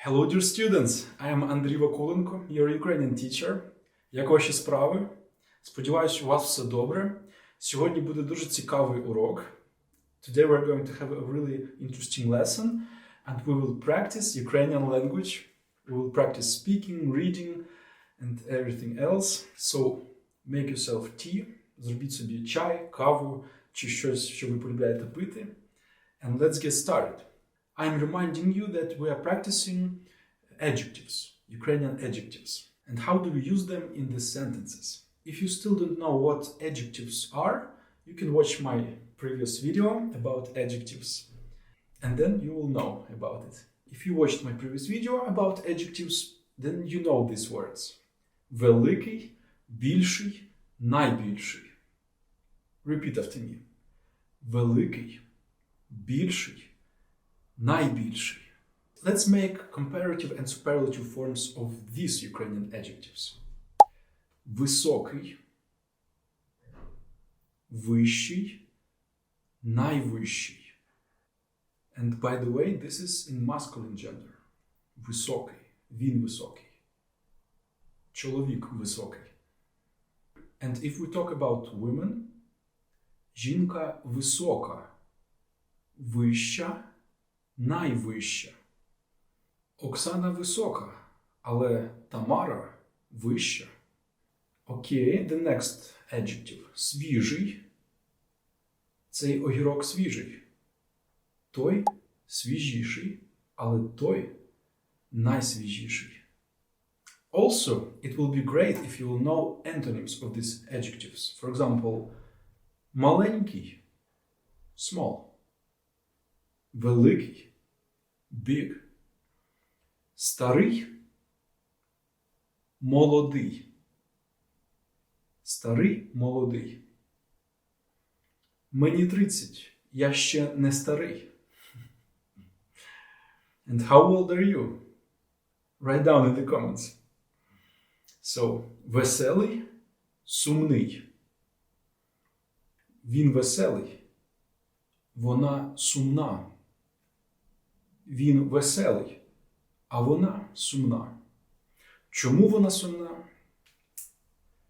Hello dear students, I am Андрій Вакуленко, your Ukrainian teacher. Як ваші справи? Сподіваюсь, у вас все добре. Сьогодні буде дуже цікавий урок. Today we're going to have a really interesting lesson and we will practice Ukrainian language. We will practice speaking, reading and everything else. So make yourself tea, зробіть собі чай, каву чи щось, що ви полюбляєте пити. And let's get started. I'm reminding you that we are practicing adjectives, Ukrainian adjectives. And how do we use them in the sentences? If you still don't know what adjectives are, you can watch my previous video about adjectives. And then you will know about it. If you watched my previous video about adjectives, then you know these words. Великий, більший, найбільший. Repeat after me. Великий, більший, найбільший. Let's make comparative and superlative forms of these Ukrainian adjectives. Високий, вищий, найвищий. And by the way, this is in masculine gender. Високий, він високий. Чоловік високий. And if we talk about women, жінка висока, вища, найвища. Оксана висока, але Тамара вища. Окей, the next adjective. Свіжий. Цей огірок свіжий. Той свіжіший, але той найсвіжіший. Also, it will be great if you will know antonyms of these adjectives. For example, маленький, small. Великий, big. Старий, молодий. Старий, молодий. Мені 30, я ще не старий. And how old are you? Write down in the comments. So, веселий, сумний. Він веселий. Вона сумна. Він веселий, а вона сумна. Чому вона сумна?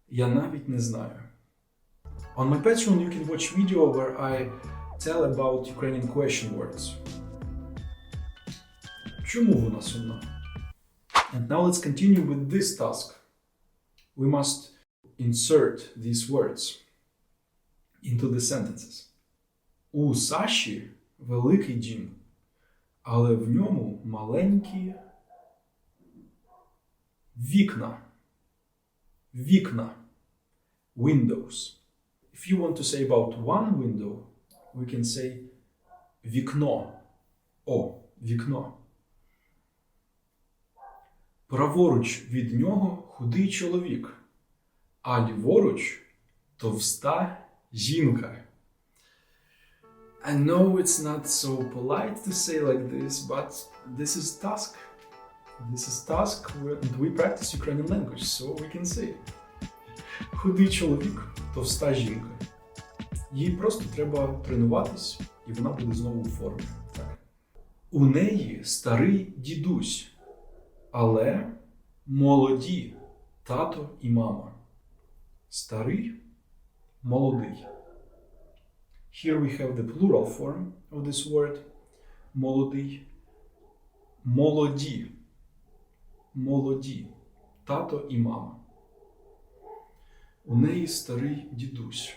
Я навіть не знаю. On my Patreon you can watch video where I tell about Ukrainian question words. Чому вона сумна? And now let's continue with this task. We must insert these words into the sentences. У Саші великий дім, але в ньому маленькі вікна. Вікна. Windows. If you want to say about one window, we can say вікно. О, вікно. Праворуч від нього худий чоловік, а ліворуч товста жінка. I know it's not so polite to say like this, but this is task. This is task and we practice Ukrainian language, so we can say. Худий чоловік, товста жінка. Їй просто треба тренуватись, і вона буде знову у формі. Так. У неї старий дідусь, але молоді тато і мама. Старий, молодий. Here we have the plural form of this word. Молодий. Молоді. Молоді. Тато і мама. У неї старий дідусь.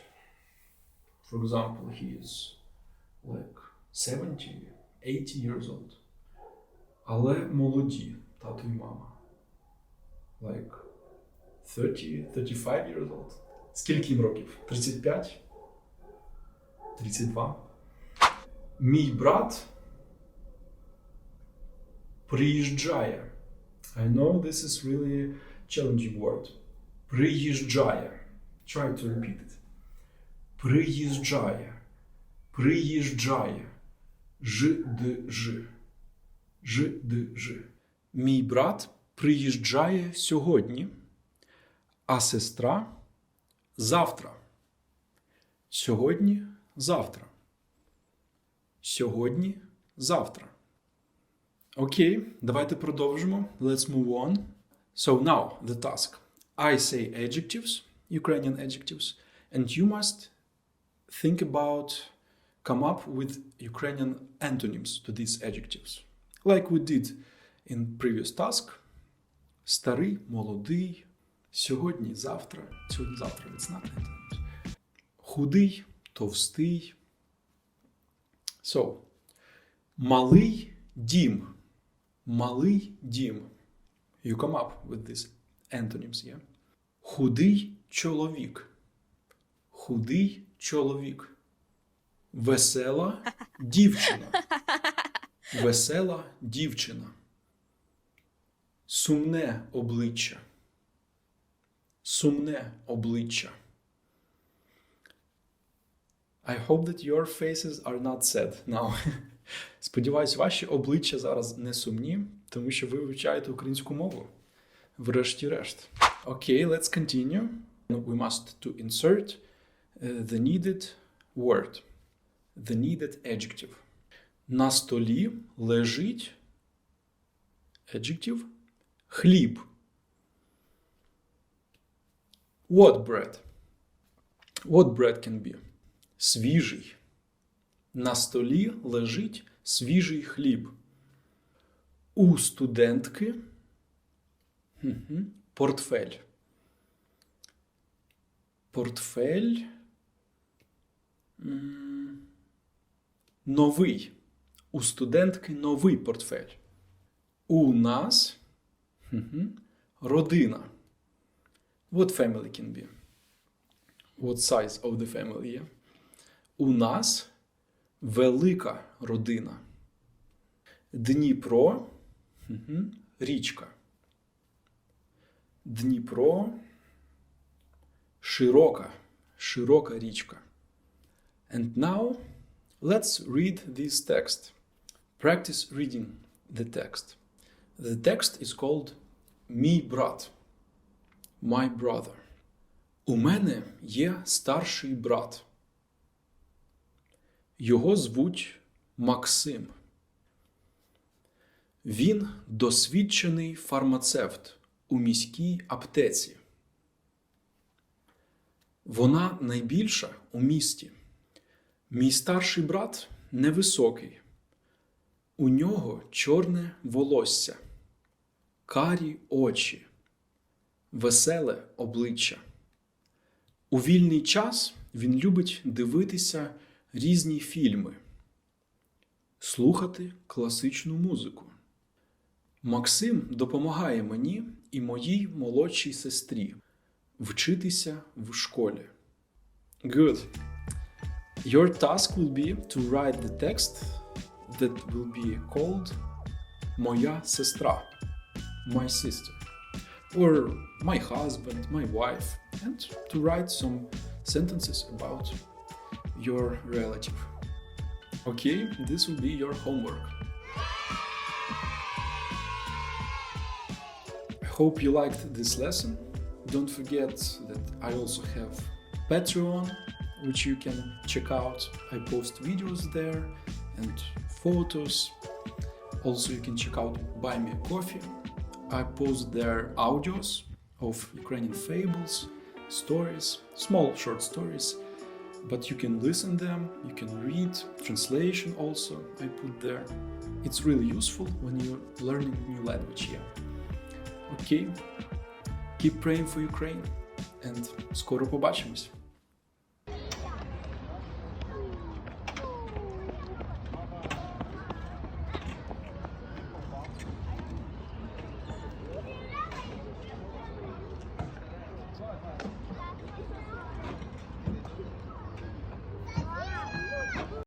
For example, he is like 70, 80 years old. Але молоді. Тато і мама. Like 30, 35 years old. Скільки їм років? 35? 32. Мій брат приїжджає. I know this is really challenging word. Приїжджає. Try to repeat it. Приїжджає. Приїжджає. Ж-д-ж. Ж-д-ж. Мій брат приїжджає сьогодні, а сестра завтра. Сьогодні, завтра. Сьогодні, завтра. Окей, давайте продовжимо. Let's move on. So now the task. I say adjectives, Ukrainian adjectives, and you must think about, come up with Ukrainian antonyms to these adjectives. Like we did in previous task. Старий, молодий, сьогодні, завтра. Сьогодні, завтра, it's not antonyms. Худий, товстий. So, малий дім. Малий дім. You come up with these antonyms, yeah? Худий чоловік. Худий чоловік. Весела дівчина. Весела дівчина. Сумне обличчя. Сумне обличчя. I hope that your faces are not sad now. Сподіваюсь, ваші обличчя зараз не сумні, тому що ви вивчаєте українську мову. Врешті-решт. Okay, let's continue. We must to insert the needed word. The needed adjective. На столі лежить adjective хліб. What bread? What bread can be? Свіжий. На столі лежить свіжий хліб. У студентки портфель. Портфель новий. У студентки новий портфель. У нас родина. What family can be? What size of the family? Yeah? У нас велика родина. Дніпро річка. Дніпро широка річка. And now let's read this text. Practice reading the text. The text is called Мій брат. My brother. У мене є старший брат. Його звуть Максим. Він досвідчений фармацевт у міській аптеці. Вона найбільша у місті. Мій старший брат невисокий. У нього чорне волосся, карі очі, веселе обличчя. У вільний час він любить дивитися різні фільми, слухати класичну музику. Максим допомагає мені і моїй молодшій сестрі вчитися в школі. Good. Your task will be to write the text that will be called Моя сестра, my sister, or my husband, my wife, and to write some sentences about your relative. Okay, this will be your homework. I hope you liked this lesson. Don't forget that I also have Patreon, which you can check out. I post videos there and photos. Also, you can check out Buy Me a Coffee. I post there audios of Ukrainian fables, stories, small short stories, but you can listen them, you can read, translation also I put there. It's really useful when you're learning new language here. Okay, keep praying for Ukraine and скоро побачимось!